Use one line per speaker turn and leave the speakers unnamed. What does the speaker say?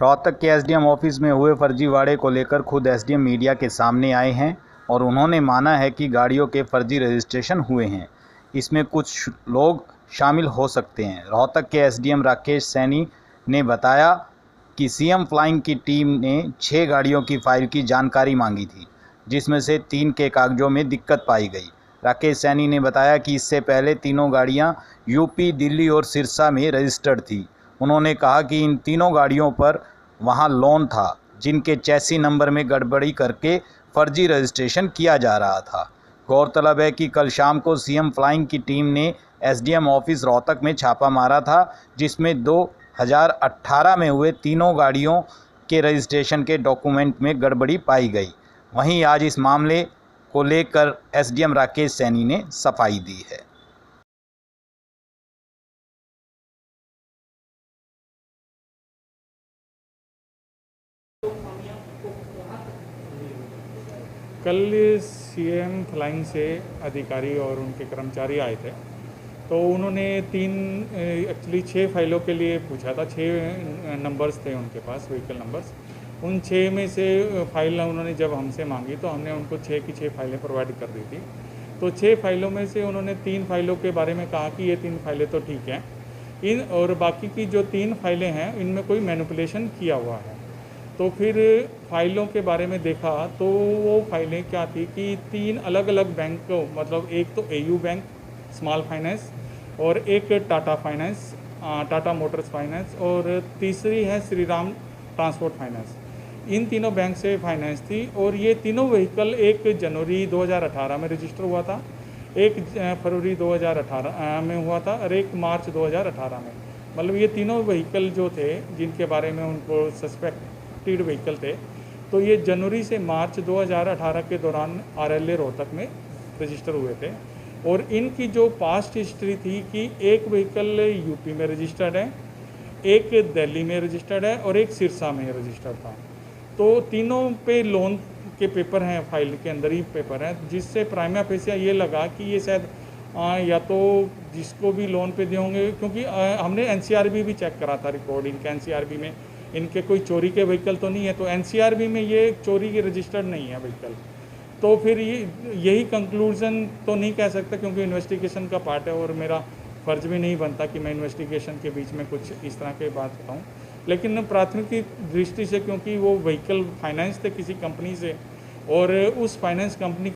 रोहतक के SDM office में हुए फर्जीवाड़े को लेकर खुद एसडीएम मीडिया के सामने आए हैं और उन्होंने माना है कि गाड़ियों के फर्जी रजिस्ट्रेशन हुए हैं। इसमें कुछ लोग शामिल हो सकते हैं। रोहतक के एसडीएम राकेश सैनी ने बताया कि सीएम फ्लाइंग की टीम ने 6 गाड़ियों की फाइल की जानकारी मांगी थी, जिसमें से 3 के कागजों में दिक्कत पाई गई। राकेश सैनी ने बताया कि इससे पहले तीनों गाड़ियां यूपी, दिल्ली और सिरसा में रजिस्टर्ड थी। उन्होंने कहा कि इन तीनों गाड़ियों पर वहां लोन था, जिनके चैसी नंबर में गड़बड़ी करके फर्जी रजिस्ट्रेशन किया जा रहा था। गौरतलब है कि कल शाम को सीएम फ्लाइंग की टीम ने एसडीएम ऑफिस रोहतक में छापा मारा था, जिसमें 2018 में हुए तीनों गाड़ियों के रजिस्ट्रेशन के डॉक्यूमेंट में गड़बड़ी पाई गई। वहीं आज इस मामले को लेकर एसडीएम राकेश सैनी ने सफाई दी है।
कल सीएम फ्लाइंग से अधिकारी और उनके कर्मचारी आए थे, तो उन्होंने एक्चुअली 6 फाइलों के लिए पूछा था। 6 नंबर्स थे उनके पास, व्हीकल नंबर्स। उन 6 में से फाइल उन्होंने जब हमसे मांगी तो हमने उनको 6 की 6 फाइलें प्रोवाइड कर दी थी। तो 6 फाइलों में से उन्होंने 3 फाइलों के बारे में कहा कि ये 3 फाइलें तो ठीक हैं, और बाकी की जो 3 फाइलें हैं इनमें कोई मैनिपुलेशन किया हुआ है। तो फिर फाइलों के बारे में देखा तो वो फाइलें क्या थी कि 3 अलग अलग बैंक को, मतलब एक तो एयू बैंक स्मॉल फाइनेंस और एक Tata finance, Tata Motors finance, और तीसरी है श्री राम ट्रांसपोर्ट फाइनेंस। इन तीनों बैंक से फाइनेंस थी और ये तीनों व्हीकल 1 जनवरी 2018 में रजिस्टर हुआ था, 1 फरवरी 2018 में हुआ था और 1 मार्च 2018 में। मतलब ये तीनों व्हीकल जो थे जिनके बारे में उनको सस्पेक्टेड व्हीकल थे, तो ये जनवरी से मार्च 2018 के दौरान आरएलए रोहतक में रजिस्टर हुए थे। और इनकी जो पास्ट हिस्ट्री थी कि एक व्हीकल यूपी में रजिस्टर्ड है, एक दिल्ली में रजिस्टर्ड है और एक सिरसा में रजिस्टर्ड था। तो तीनों पे लोन के पेपर हैं, फाइल के अंदर ही पेपर हैं, जिससे प्राइमा फेसिया ये लगा कि ये शायद या तो जिसको भी लोन पे दिए होंगे, क्योंकि हमने एनसीआरबी भी चेक करा था रिकॉर्ड इनका। एनसीआरबी में इनके कोई चोरी के व्हीकल तो नहीं है, तो एनसीआरबी में ये चोरी के रजिस्टर्ड नहीं है व्हीकल। तो फिर यही कंक्लूजन तो नहीं कह सकता, क्योंकि इन्वेस्टिगेशन का पार्ट है और मेरा फ़र्ज भी नहीं बनता कि मैं इन्वेस्टिगेशन के बीच में कुछ इस तरह के बात बताऊँ। लेकिन प्राथमिक दृष्टि से, क्योंकि वो व्हीकल फाइनेंस थे किसी कंपनी से और उस फाइनेंस कंपनी